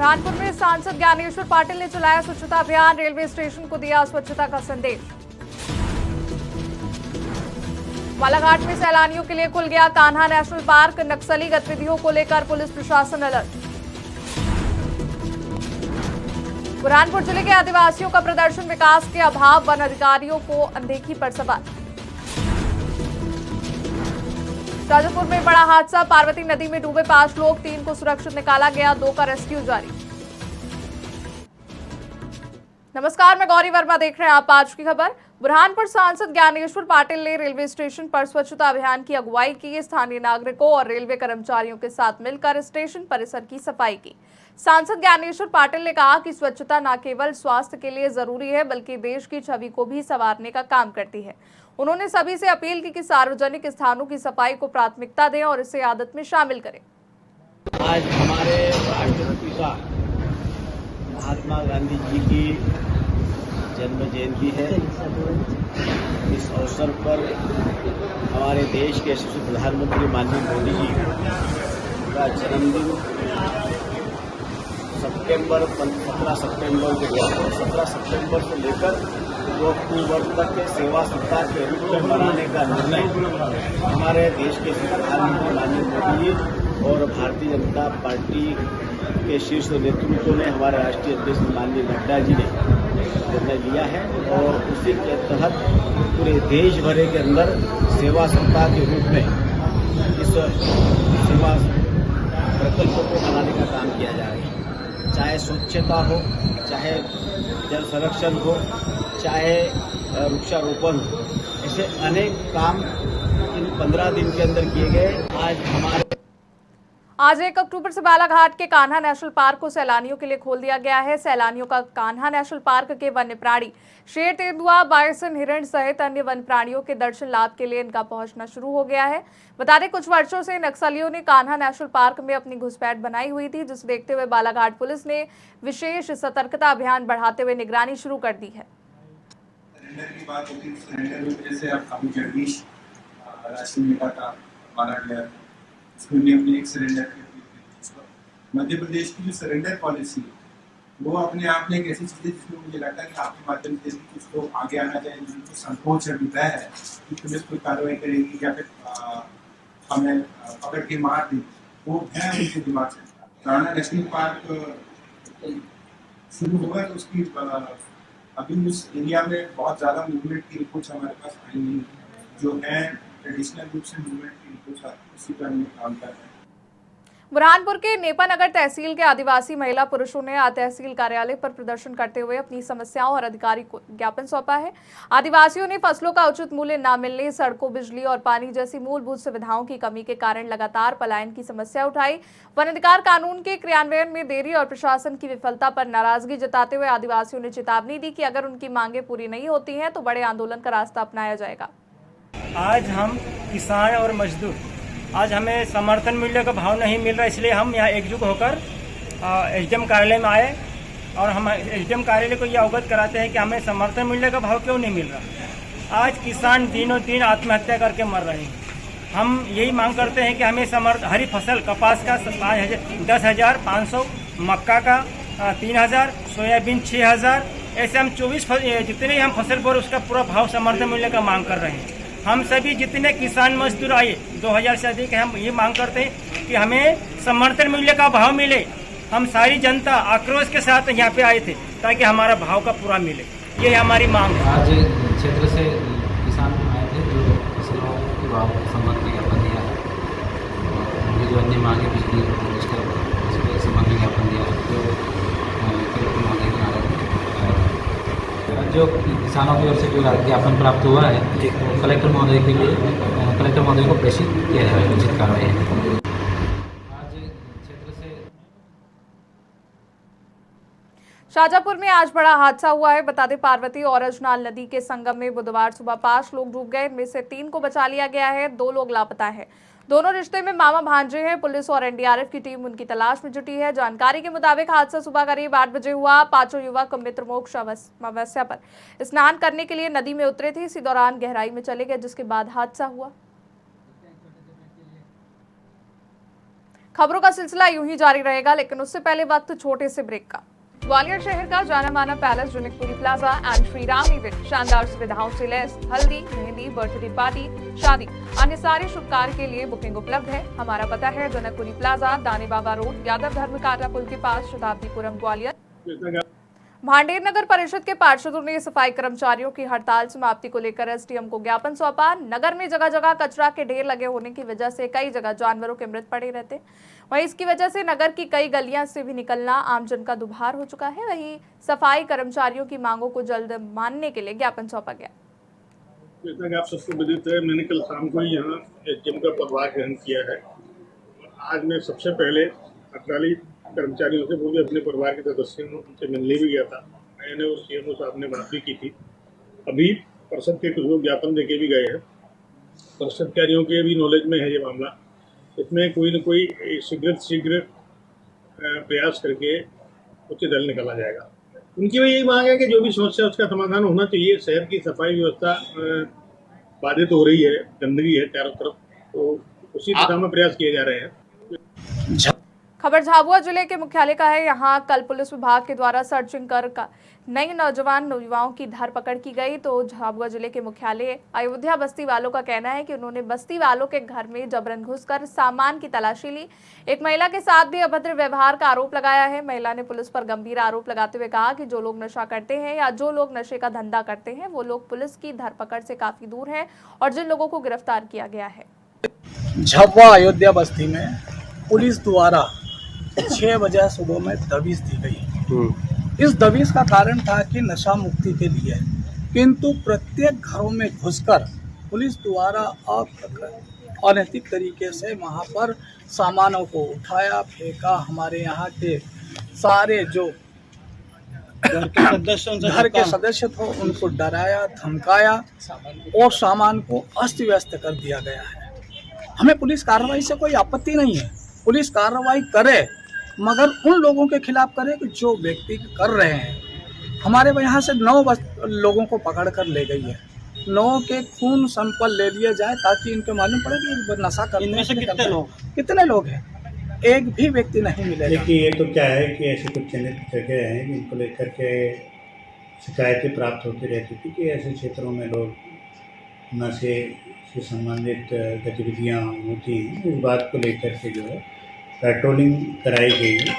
बुरहानपुर में सांसद ज्ञानेश्वर पाटिल ने चलाया स्वच्छता अभियान, रेलवे स्टेशन को दिया स्वच्छता का संदेश। बालाघाट में सैलानियों के लिए खुल गया कान्हा नेशनल पार्क, नक्सली गतिविधियों को लेकर पुलिस प्रशासन अलर्ट। बुरहानपुर जिले के आदिवासियों का प्रदर्शन, विकास के अभाव, वन अधिकारियों को अनदेखी पर सवाल। शाजापुर में बड़ा हादसा, पार्वती नदी में डूबे 5 लोग, 3 को सुरक्षित निकाला गया, 2 का रेस्क्यू जारी। नमस्कार, मैं गौरी वर्मा, देख रहे हैं आप आज की खबर। बुरहानपुर सांसद ज्ञानेश्वर पाटिल ने रेलवे स्टेशन पर स्वच्छता अभियान की अगुवाई की। स्थानीय नागरिकों और रेलवे कर्मचारियों के साथ मिलकर स्टेशन परिसर की सफाई की। सांसद ज्ञानेश्वर पाटिल ने कहा कि स्वच्छता न केवल स्वास्थ्य के लिए जरूरी है बल्कि देश की छवि को भी संवारने का काम करती है। उन्होंने सभी से अपील की कि सार्वजनिक स्थानों की सफाई को प्राथमिकता दें और इसे आदत में शामिल करें। आज हमारे राष्ट्रपिता महात्मा गांधी जी की जन्म जयंती है। इस अवसर पर हमारे देश के यशस्वी प्रधानमंत्री माननीय मोदी जी का जन्मदिन 15 सितंबर को गया और 17 सितंबर से लेकर 2 अक्टूबर तक के सेवा सप्ताह के रूप में मनाने का निर्णय हमारे देश के प्रधानमंत्री माननीय मोदी जी और भारतीय जनता पार्टी के शीर्ष नेतृत्व ने, हमारे राष्ट्रीय अध्यक्ष माननीय नड्डा जी ने निर्णय लिया है और उसी के तहत पूरे देश भर के अंदर सेवा सप्ताह के रूप में इस सेवा प्रकल्प को मनाने का काम किया जा रहा है। चाहे स्वच्छता हो, चाहे जल संरक्षण हो, चाहे वृक्षारोपण हो, ऐसे अनेक काम इन 15 दिन के अंदर किए गए। आज 1 अक्टूबर से बालाघाट के कान्हा नेशनल पार्क को सैलानियों के लिए खोल दिया गया है। सैलानियों का कान्हा नेशनल पार्क के वन्य प्राणी शेर, तेंदुआ, बायसन, हिरण सहित अन्य वन्य प्राणियों के दर्शन लाभ के लिए इनका पहुंचना शुरू हो गया है। बता दें, कुछ वर्षों से नक्सलियों ने कान्हा नेशनल पार्क में अपनी घुसपैठ बनाई हुई थी, जिसे देखते हुए बालाघाट पुलिस ने विशेष सतर्कता अभियान बढ़ाते हुए निगरानी शुरू कर दी है। मध्य प्रदेश की जो सरेंडर पॉलिसी है वो अपने आप में एक ऐसी चीज है जिसमें मुझे लगता है कि आपके माध्यम से कुछ लोग आगे आना चाहिए, जिनको संकोच है, भय है कि पुलिस कोई कार्रवाई करेगी या फिर हमें पकड़ के मार दी, वो भय उनके दिमाग से। कान्हा नेशनल पार्क शुरू होगा तो उसकी अभी उस एरिया में बहुत ज़्यादा मूवमेंट की रिपोर्ट्स हमारे पास आई नहीं है। जो है ट्रेडिशनल रूप से मूवमेंट की रिपोर्ट्स, उसी पर हम काम कर रहे हैं। बुरहानपुर के नेपानगर तहसील के आदिवासी महिला पुरुषों ने तहसील कार्यालय पर प्रदर्शन करते हुए अपनी समस्याओं और अधिकारी को ज्ञापन सौंपा है। आदिवासियों ने फसलों का उचित मूल्य न मिलने, सड़कों, बिजली और पानी जैसी मूलभूत सुविधाओं की कमी के कारण लगातार पलायन की समस्या उठाई। वन अधिकार कानून के क्रियान्वयन में देरी और प्रशासन की विफलता पर नाराजगी जताते हुए आदिवासियों ने चेतावनी दी कि अगर उनकी मांगे पूरी नहीं होती हैं तो बड़े आंदोलन का रास्ता अपनाया जाएगा। आज हम किसान और मजदूर, आज हमें समर्थन मूल्य का भाव नहीं मिल रहा, इसलिए हम यहाँ एकजुट होकर एसडीएम कार्यालय में आए और हम एसडीएम कार्यालय को ये अवगत कराते हैं कि हमें समर्थन मूल्य का भाव क्यों नहीं मिल रहा। आज किसान दिनों दिन आत्महत्या करके मर रहे हैं। हम यही मांग करते हैं कि हमें हरी फसल कपास का 10,500, मक्का का 3,000, सोयाबीन 6,000, ऐसे हम 24 जितने हम फसल बोर उसका पूरा भाव समर्थन मूल्य का मांग कर रहे हैं। हम सभी जितने किसान मजदूर आए 2000 से अधिक है, हम ये मांग करते हैं कि हमें समर्थन मूल्य का भाव मिले। हम सारी जनता आक्रोश के साथ यहाँ पे आए थे ताकि हमारा भाव का पूरा मिले, ये हमारी मांग है। आज क्षेत्र से किसान आए थे जो फसलों के भाव संबंधी ज्ञापन दिया है, उनकी जो अन्य मांगे बिजली उसके संबंधी ज्ञापन दिया है, जो कलेक्टर महोदय के नाराज जो किसानों की ओर से जो ज्ञापन प्राप्त हुआ है तो कलेक्टर महोदय के लिए कलेक्टर महोदय को प्रेषित किया जाएगा, उचित कार्रवाई है। आज क्षेत्र से शाजापुर में आज बड़ा हादसा हुआ है। बता दें, पार्वती और अजनाल नदी के संगम में बुधवार सुबह 5 लोग डूब गए। इनमें से 3 को बचा लिया गया है, 2 लोग लापता है। दोनों रिश्ते में मामा भांजे हैं। पुलिस और एनडीआरएफ की टीम उनकी तलाश में जुटी है। जानकारी के मुताबिक हादसा सुबह करीब 8 बजे हुआ। 5 युवक मित्रमोक्ष अमावस्या पर स्नान करने के लिए नदी में उतरे थे। इसी दौरान गहराई में चले गए, जिसके बाद हादसा हुआ। खबरों का सिलसिला यूं ही जारी रहेगा, लेकिन उससे पहले वक्त छोटे से ब्रेक का। ग्वालियर शहर का जाना माना palace Janakpuri plaza and Shri Ram event शानदार सुविधाओं से लैस हल्दी, मेहंदी, बर्थडे पार्टी, शादी, अन्य सारे शुभ कार्य के लिए बुकिंग उपलब्ध है। हमारा पता है जनकपुरी प्लाजा, दानी बाबा रोड, यादव धर्म काटा पुल के पास, शताब्दीपुरम, ग्वालियर। भांडेर नगर परिषद के पार्षदों ने सफाई कर्मचारियों की हड़ताल समाप्ति को लेकर एसडीएम को ज्ञापन सौंपा। नगर में जगह जगह कचरा के ढेर लगे होने की वजह से कई जगह जानवरों के मृत पड़े रहते, वहीं इसकी वजह से नगर की कई गलियां से भी निकलना आमजन का दुभार हो चुका है। वहीं सफाई कर्मचारियों की मांगों को जल्द मानने के लिए ज्ञापन सौंपा गया। जैसा कि आप सबको विदित है, मैंने कल शाम को ही यहाँ एसडीएम का पदभार ग्रहण किया है। आज मैं सबसे पहले अटराली कर्मचारियों से, वो भी अपने परिवार के सदस्यों उनसे मिलने भी गया था। मैंने और सीएमओ साहब ने बात भी की थी। अभी परिषद के कुछ लोग ज्ञापन देके भी गए हैं। परिषदकारियों के भी नॉलेज में है ये मामला। इसमें कोई न कोई शीघ्र प्रयास करके उचित हल निकाला जाएगा। उनकी भी यही मांग है कि जो भी समस्या है उसका समाधान होना चाहिए। शहर की सफाई व्यवस्था बाधित हो रही है, गंदगी है चारों तरफ, तो उसी दिशा में प्रयास किए जा रहे हैं। खबर झाबुआ जिले के मुख्यालय का है। यहाँ कल पुलिस विभाग के द्वारा सर्चिंग कर नई नौजवान युवाओं की धरपकड़ की गई। तो झाबुआ जिले के मुख्यालय अयोध्या बस्ती वालों का कहना है कि उन्होंने बस्ती वालों के घर में जबरन घुसकर सामान की तलाशी ली। एक महिला के साथ भी अभद्र व्यवहार का आरोप लगाया है। महिला ने पुलिस पर गंभीर आरोप लगाते हुए कहा कि जो लोग नशा करते हैं या जो लोग नशे का धंधा करते हैं वो लोग पुलिस की धरपकड़ से काफी दूर हैं और जिन लोगों को गिरफ्तार किया गया है। झाबुआ अयोध्या बस्ती में पुलिस द्वारा 6 बजे सुबह में दबिश दी गई। इस दबिश का कारण था कि नशा मुक्ति के लिए, किंतु प्रत्येक घरों में घुसकर पुलिस द्वारा अनैतिक तरीके से वहाँ पर सामानों को उठाया, फेंका। हमारे यहाँ के सारे जो घर के सदस्य थे उनको डराया, धमकाया और सामान को अस्त व्यस्त कर दिया गया है। हमें पुलिस कार्रवाई से कोई आपत्ति नहीं है, पुलिस कार्रवाई करे, मगर उन लोगों के खिलाफ करे कि जो व्यक्ति कर रहे हैं। हमारे यहाँ से 9 लोगों को पकड़ कर ले गई है। 9 के खून सैंपल ले लिए जाए ताकि इनके मालूम पड़े कि नशा करने इनमें से कितने लोग हैं। एक भी व्यक्ति नहीं मिलेगा। देखिए, ये तो क्या है कि ऐसी कुछ चिन्हित जगह हैं जिनको लेकर के शिकायतें प्राप्त होती रहती थी कि ऐसे क्षेत्रों में लोग नशे से संबंधित गतिविधियाँ होती हैं। इस बात को लेकर के जो है पेट्रोलिंग कराई गई है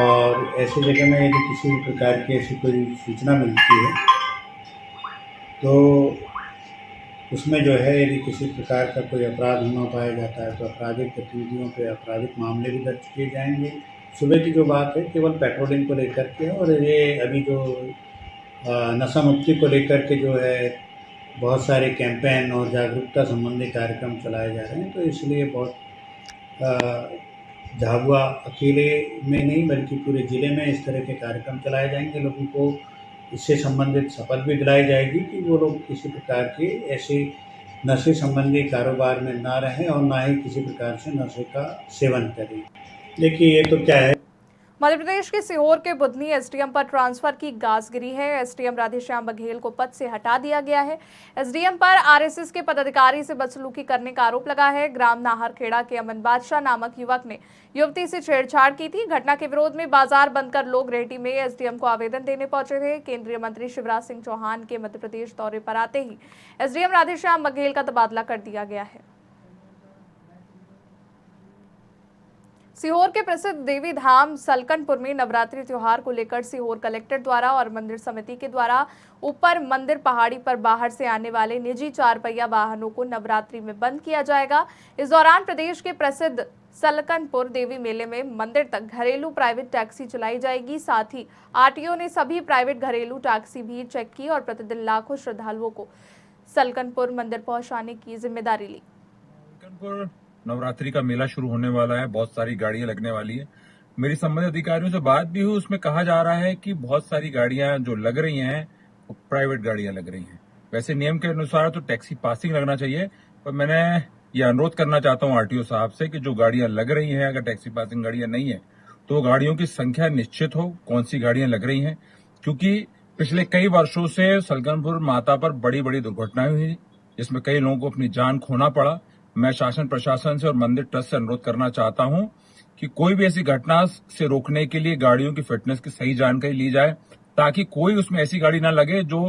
और ऐसी जगह में यदि किसी भी प्रकार की ऐसी कोई सूचना मिलती है तो उसमें जो है यदि किसी प्रकार का कोई अपराध होना पाया जाता है तो आपराधिक गतिविधियों पे आपराधिक मामले भी दर्ज किए जाएंगे। सुबह की जो बात है केवल पेट्रोलिंग को लेकर के, और ये अभी जो नशा मुक्ति को लेकर के जो है बहुत सारे कैंपेन और जागरूकता संबंधी कार्यक्रम चलाए जा रहे हैं। तो इसलिए बहुत झाबुआ अकेले में नहीं बल्कि पूरे ज़िले में इस तरह के कार्यक्रम चलाए जाएंगे। लोगों को इससे संबंधित शपथ भी दिलाई जाएगी कि वो लोग किसी प्रकार के ऐसे नशे संबंधी कारोबार में ना रहें और ना ही किसी प्रकार से नशे का सेवन करें। देखिए, ये तो क्या है, मध्य प्रदेश के सीहोर के बुधनी एसडीएम पर ट्रांसफर की गाज गिरी है। एसडीएम राधेश्याम बघेल को पद से हटा दिया गया है। एसडीएम पर आरएसएस के पदाधिकारी से बदसलूकी करने का आरोप लगा है। ग्राम नाहरखेड़ा के अमन बादशाह नामक युवक ने युवती से छेड़छाड़ की थी। घटना के विरोध में बाजार बंद कर लोग रेहटी में एसडीएम को आवेदन देने पहुंचे थे। केंद्रीय मंत्री शिवराज सिंह चौहान के मध्य प्रदेश दौरे पर आते ही एसडीएम राधेश्याम बघेल का तबादला कर दिया गया है। सीहोर के प्रसिद्ध देवी धाम सलकनपुर में नवरात्रि त्योहार को लेकर सीहोर कलेक्टर द्वारा और मंदिर समिति के द्वारा ऊपर मंदिर पहाड़ी पर बाहर से आने वाले निजी 4 पहिया वाहनों को नवरात्रि में बंद किया जाएगा। इस दौरान प्रदेश के प्रसिद्ध सलकनपुर देवी मेले में मंदिर तक घरेलू प्राइवेट टैक्सी चलाई जाएगी। साथ ही आरटीओ ने सभी प्राइवेट घरेलू टैक्सी भी चेक की और प्रतिदिन लाखों श्रद्धालुओं को सलकनपुर मंदिर पहुंचाने की जिम्मेदारी ली। नवरात्रि का मेला शुरू होने वाला है, बहुत सारी गाड़ियां लगने वाली है। मेरी संबंधित अधिकारियों से बात भी हुई, उसमें कहा जा रहा है कि बहुत सारी गाड़ियां जो लग रही हैं वो प्राइवेट गाड़ियां लग रही हैं। वैसे नियम के अनुसार तो टैक्सी पासिंग लगना चाहिए, पर मैंने ये अनुरोध करना चाहता हूं आरटीओ साहब से कि जो गाड़ियां लग रही हैं, अगर टैक्सी पासिंग गाड़ियां नहीं है तो गाड़ियों की संख्या निश्चित हो, कौन सी गाड़ियां लग रही हैं, क्योंकि पिछले कई वर्षों से सलकनपुर माता पर बड़ी बड़ी दुर्घटनाएं हुई जिसमें कई लोगों को अपनी जान खोना पड़ा। मैं शासन प्रशासन से और मंदिर ट्रस्ट से अनुरोध करना चाहता हूं कि कोई भी ऐसी घटना से रोकने के लिए गाड़ियों की फिटनेस की सही जानकारी ली जाए, ताकि कोई उसमें ऐसी गाड़ी ना लगे जो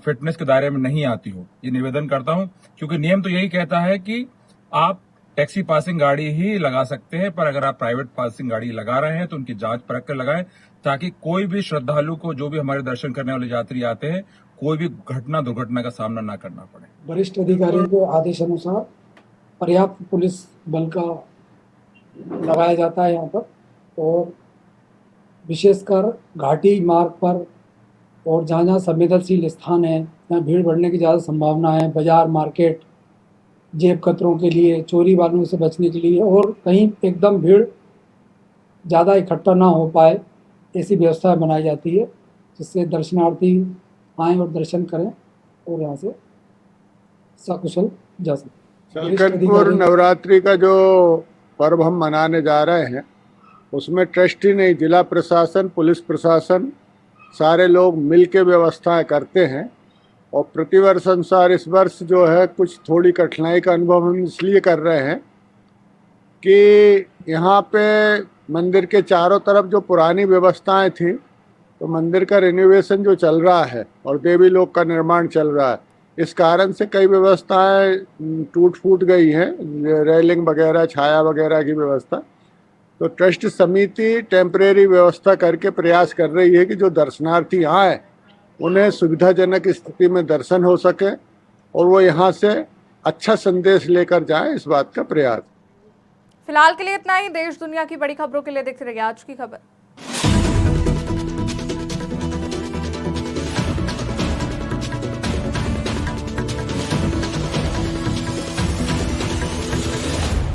फिटनेस के दायरे में नहीं आती हो। ये निवेदन करता हूं, क्योंकि नियम तो यही कहता है कि आप टैक्सी पासिंग गाड़ी ही लगा सकते हैं, पर अगर आप प्राइवेट पासिंग गाड़ी लगा रहे हैं तो उनकी जांच परख कर लगाएं, ताकि कोई भी श्रद्धालु को, जो भी हमारे दर्शन करने वाले यात्री आते हैं, कोई भी दुर्घटना का सामना ना करना पड़े। वरिष्ठ अधिकारियों के आदेश अनुसार पर्याप्त पुलिस बल का लगाया जाता है यहाँ पर, और विशेषकर घाटी मार्ग पर और जहाँ जहाँ संवेदनशील स्थान है, जहाँ भीड़ बढ़ने की ज़्यादा संभावना है, बाजार, मार्केट, जेब कतरों के लिए, चोरी वालों से बचने के लिए, और कहीं एकदम भीड़ ज़्यादा इकट्ठा ना हो पाए, ऐसी व्यवस्था बनाई जाती है, जिससे दर्शनार्थी आएँ और दर्शन करें और यहाँ से सकुशल जा सकें। सलकनपुर नवरात्रि का जो पर्व हम मनाने जा रहे हैं, उसमें ट्रस्टी नहीं, जिला प्रशासन, पुलिस प्रशासन, सारे लोग मिल के व्यवस्थाएँ करते हैं। और प्रतिवर्ष अनुसार इस वर्ष जो है कुछ थोड़ी कठिनाई का अनुभव हम इसलिए कर रहे हैं कि यहाँ पे मंदिर के चारों तरफ जो पुरानी व्यवस्थाएं थी, तो मंदिर का रिनोवेशन जो चल रहा है और देवी लोक का निर्माण चल रहा है, इस कारण से कई व्यवस्थाएं टूट फूट गई हैं, रेलिंग वगैरह, छाया वगैरह की व्यवस्था। तो ट्रस्ट समिति टेम्परेरी व्यवस्था करके प्रयास कर रही है कि जो दर्शनार्थी आए उन्हें सुविधाजनक स्थिति में दर्शन हो सके और वो यहाँ से अच्छा संदेश लेकर जाएं, इस बात का प्रयास। फिलहाल के लिए इतना ही। देश दुनिया की बड़ी खबरों के लिए देखते रहिए आज की खबर।